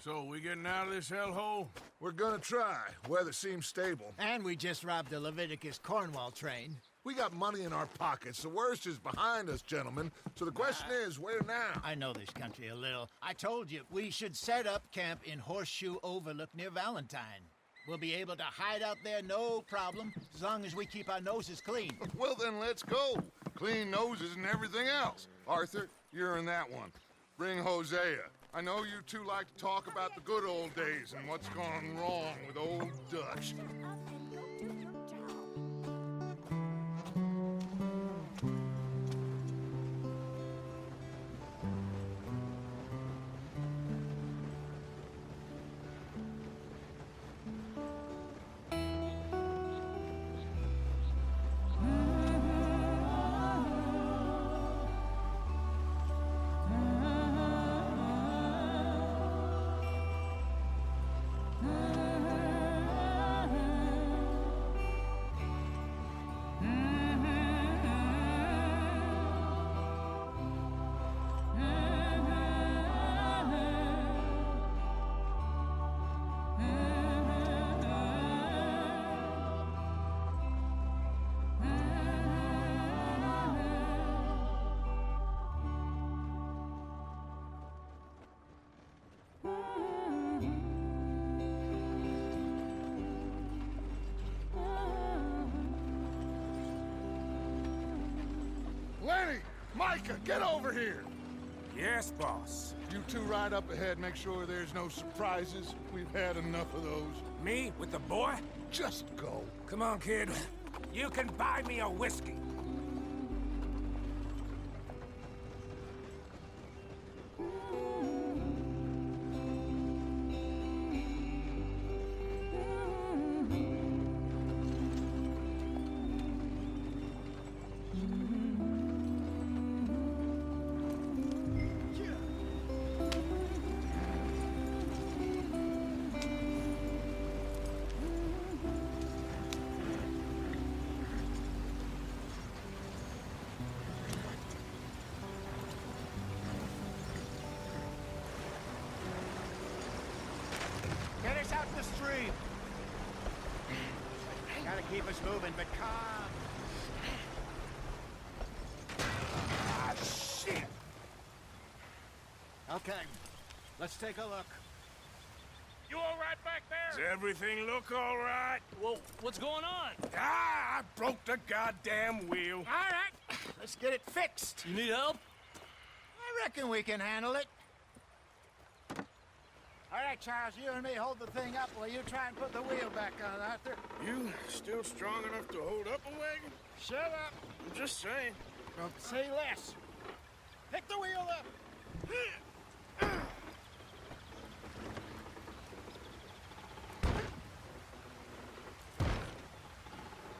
So, we getting out of this hellhole? We're gonna try. Weather seems stable. And we just robbed the Leviticus Cornwall train. We got money in our pockets. The worst is behind us, gentlemen. So the question is, where now? I know this country a little. I told you, we should set up camp in Horseshoe Overlook near Valentine. We'll be able to hide out there no problem, as long as we keep our noses clean. Well, then let's go. Clean noses and everything else. Arthur, you're in that one. Bring Hosea. I know you two like to talk about the good old days and what's gone wrong with old Dutch. Lenny! Micah, get over here! Yes, boss. You two ride up ahead, make sure there's no surprises. We've had enough of those. Me with the boy? Just go. Come on, kid. You can buy me a whiskey. Get us out in the stream. Gotta keep us moving, but calm. Ah, shit! Okay, let's take a look. You all right back Does there? everything look all right? Well, what's going on? Ah, I broke the goddamn wheel. All right, let's get it fixed. You need help? I reckon we can handle it. All right, Charles, you and me hold the thing up while you try and put the wheel back on, Arthur. You still strong enough to hold up a wagon? Shut up. I'm just saying. Don't say less. Pick the wheel up.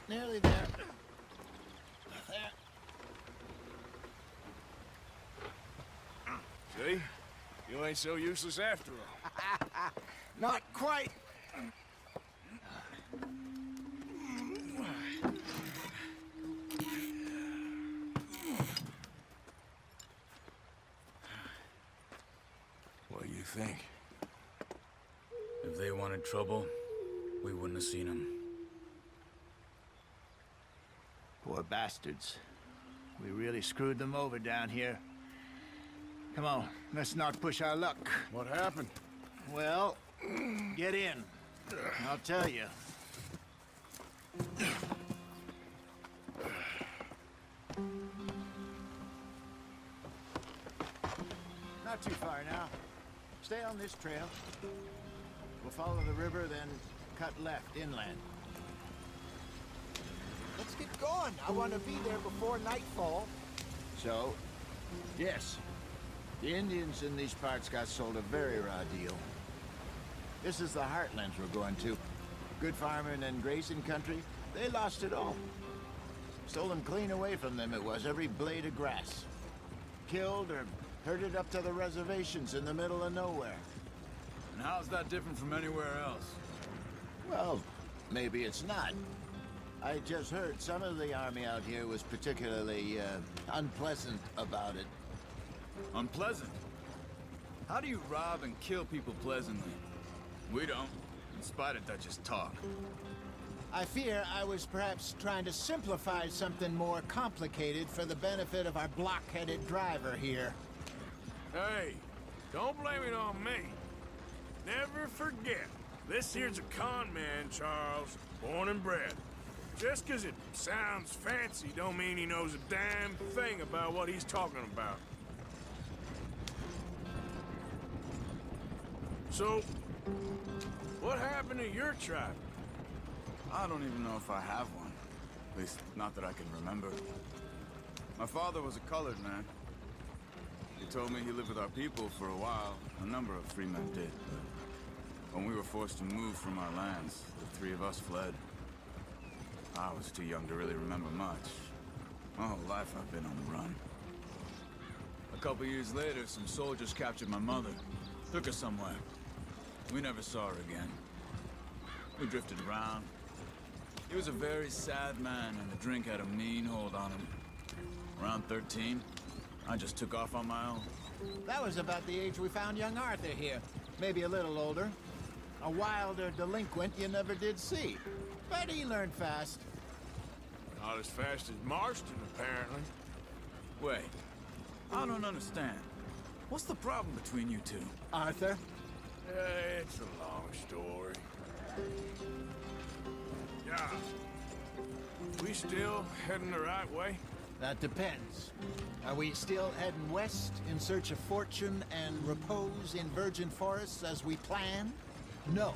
Nearly there. There. See? You ain't so useless after all. Not quite. What do you think? If they wanted trouble, we wouldn't have seen them. Poor bastards. We really screwed them over down here. Come on, let's not push our luck. What happened? Well, get in. I'll tell you. Not too far now. Stay on this trail. We'll follow the river, then cut left inland. Let's get going. I want to be there before nightfall. So, yes, the Indians in these parts got sold a very raw deal. This is the heartlands we're going to. Good farming and grazing country, they lost it all. Stolen clean away from them it was, every blade of grass. Killed or herded up to the reservations in the middle of nowhere. And how's that different from anywhere else? Well, maybe it's not. I just heard some of the army out here was particularly, unpleasant about it. Unpleasant. How do you rob and kill people pleasantly? We don't, in spite of Dutch's talk. I fear I was perhaps trying to simplify something more complicated for the benefit of our block-headed driver here. Hey, don't blame it on me. Never forget, this here's a con man, Charles, born and bred. Just 'cause it sounds fancy don't mean he knows a damn thing about what he's talking about. So, what happened to your tribe? I don't even know if I have one. At least, not that I can remember. My father was a colored man. He told me he lived with our people for a while. A number of free men did, but when we were forced to move from our lands, the three of us fled. I was too young to really remember much. My whole life I've been on the run. A couple years later, some soldiers captured my mother. Took her somewhere. We never saw her again. We drifted around. He was a very sad man, and the drink had a mean hold on him. Around 13, I just took off on my own. That was about the age we found young Arthur here. Maybe a little older. A wilder delinquent you never did see. But he learned fast. Not as fast as Marston, apparently. Wait, I don't understand. What's the problem between you two? Arthur? It's a long story. Yeah. We still heading the right way? That depends. Are we still heading west in search of fortune and repose in virgin forests as we planned? No.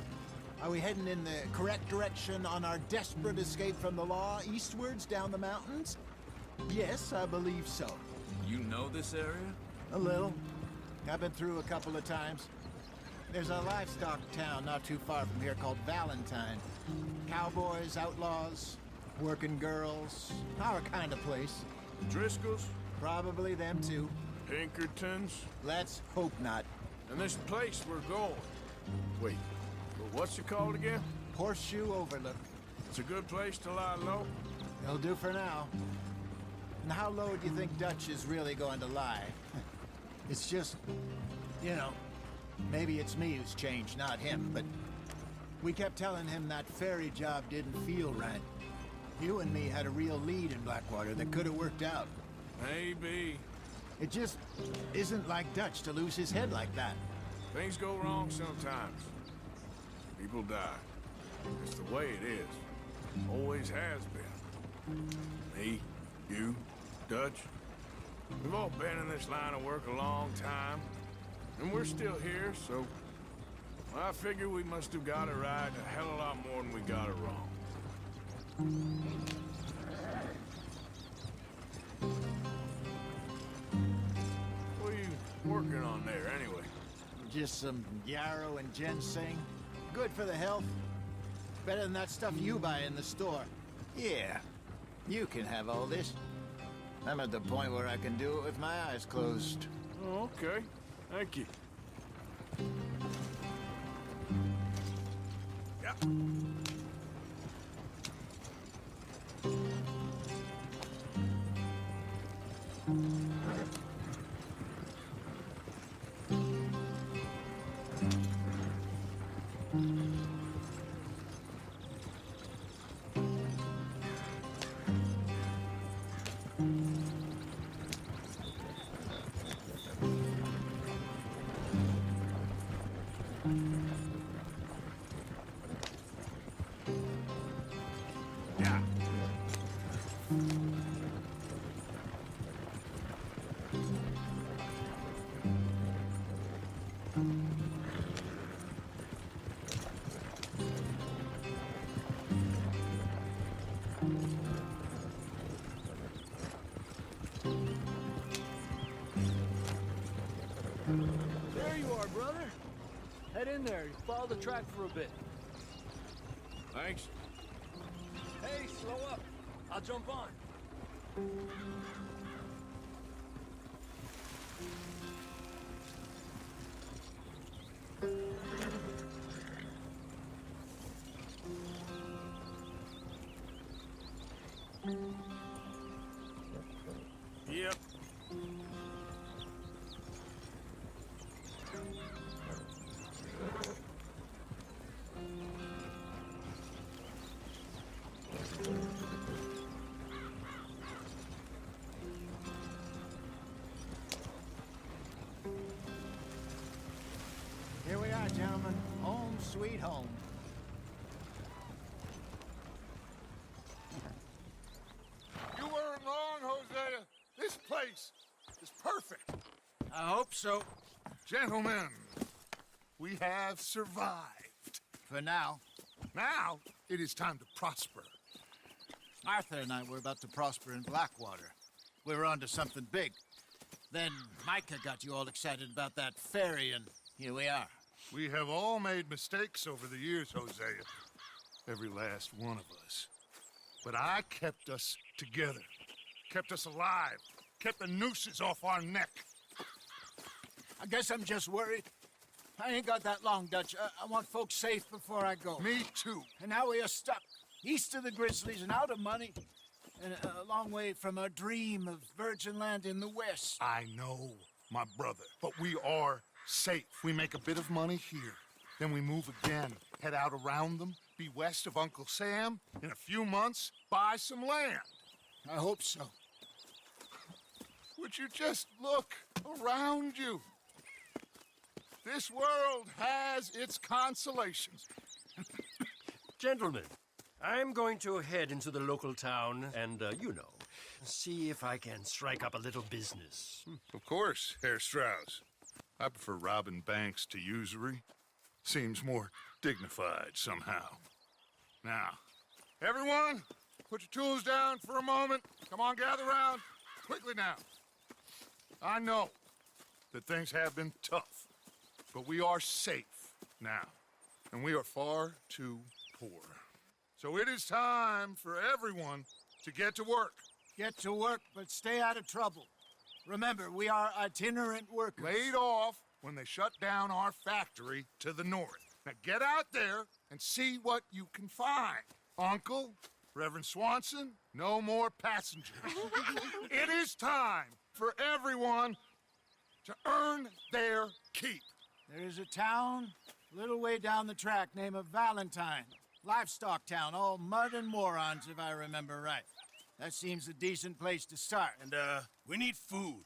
Are we heading in the correct direction on our desperate escape from the law eastwards down the mountains? Yes, I believe so. You know this area? A little. I've been through a couple of times. There's a livestock town not too far from here called Valentine. Cowboys, outlaws, working girls, our kind of place. Driscoll's? Probably them too. Pinkertons? Let's hope not. And this place we're going. Wait, but what's it called again? Horseshoe Overlook. It's a good place to lie low? It'll do for now. And how low do you think Dutch is really going to lie? It's just, you know, maybe it's me who's changed, not him, but we kept telling him that ferry job didn't feel right. You and me had a real lead in Blackwater that could have worked out. Maybe. It just isn't like Dutch to lose his head like that. Things go wrong sometimes. People die. It's the way it is. Always has been. Me, you, Dutch. We've all been in this line of work a long time. And we're still here, so I figure we must have got it right a hell of a lot more than we got it wrong. What are you working on there, anyway? Just some yarrow and ginseng. Good for the health. Better than that stuff you buy in the store. Yeah, you can have all this. I'm at the point where I can do it with my eyes closed. Oh, okay. Thank you. Yeah. Yeah. There you are, brother. Head in there. Follow the track for a bit. Thanks. Hey, slow up. I'll jump on. Yep. sweet home. You weren't wrong, Hosea. This place is perfect. I hope so. Gentlemen, we have survived. For now. Now, it is time to prosper. Arthur and I were about to prosper in Blackwater. We were onto something big. Then Micah got you all excited about that ferry, and here we are. We have all made mistakes over the years, Hosea. Every last one of us. But I kept us together. Kept us alive. Kept the nooses off our neck. I guess I'm just worried. I ain't got that long, Dutch. I want folks safe before I go. Me too. And now we are stuck, east of the Grizzlies and out of money, and a long way from our dream of virgin land in the west. I know, my brother. But we are safe. We make a bit of money here. Then we move again, head out around them, be west of Uncle Sam. In a few months, buy some land. I hope so. Would you just look around you? This world has its consolations. Gentlemen, I'm going to head into the local town and, see if I can strike up a little business. Of course, Herr Strauss. I prefer robbing banks to usury. Seems more dignified somehow. Now, everyone, put your tools down for a moment. Come on, gather round. Quickly now. I know that things have been tough, but we are safe now, and we are far too poor. So it is time for everyone to get to work. Get to work, but stay out of trouble. Remember, we are itinerant workers. Laid off when they shut down our factory to the north. Now get out there and see what you can find. Uncle, Reverend Swanson, no more passengers. It is time for everyone to earn their keep. There is a town a little way down the track named Valentine. Livestock town, all mud and morons, if I remember right. That seems a decent place to start. And, we need food.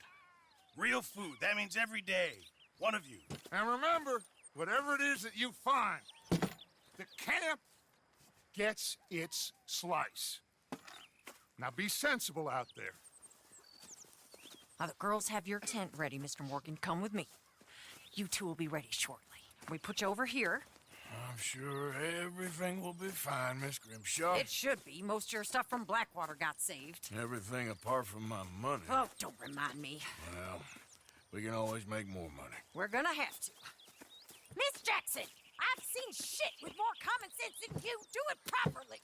Real food. That means every day. One of you. And remember, whatever it is that you find, the camp gets its slice. Now be sensible out there. Now, the girls have your tent ready, Mr. Morgan. Come with me. You two will be ready shortly. We put you over here. I'm sure everything will be fine, Miss Grimshaw. It should be. Most of your stuff from Blackwater got saved. Everything apart from my money. Oh, don't remind me. Well, we can always make more money. We're gonna have to. Miss Jackson, I've seen shit with more common sense than you. Do it properly.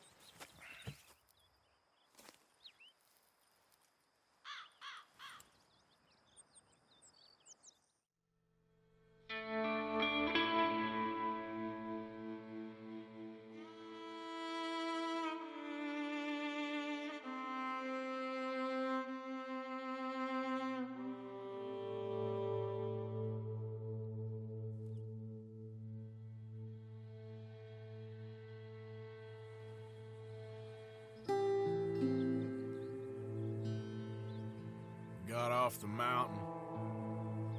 Got off the mountain,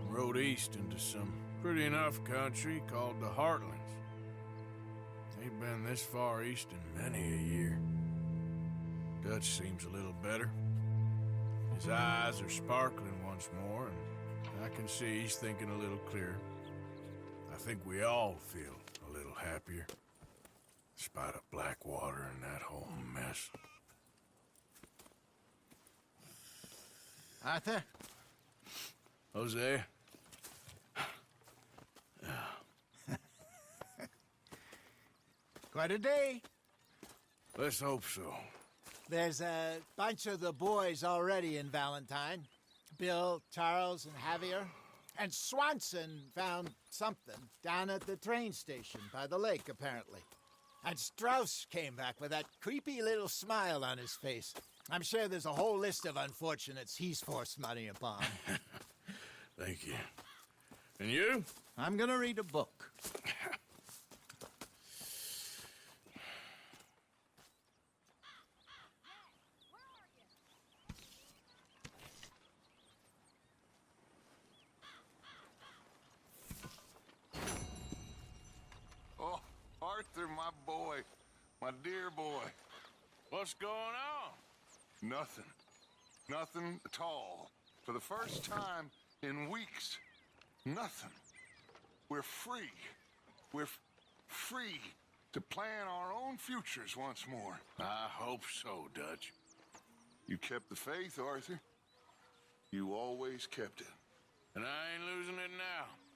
rode east into some pretty enough country called the Heartlands. Ain't been this far east in many a year. Dutch seems a little better. His eyes are sparkling once more, and I can see he's thinking a little clearer. I think we all feel a little happier, in spite of Blackwater and that whole mess. Arthur? Hosea? Quite a day. Let's hope so. There's a bunch of the boys already in Valentine. Bill, Charles, and Javier. And Swanson found something down at the train station by the lake, apparently. And Strauss came back with that creepy little smile on his face. I'm sure there's a whole list of unfortunates he's forced money upon. Thank you. And you? I'm gonna read a book. Oh, my boy. My dear boy. What's going on? Nothing. Nothing at all. For the first time in weeks. Nothing. We're free. We're free to plan our own futures once more. I hope so, Dutch. You kept the faith, Arthur. You always kept it. And I ain't losing it now.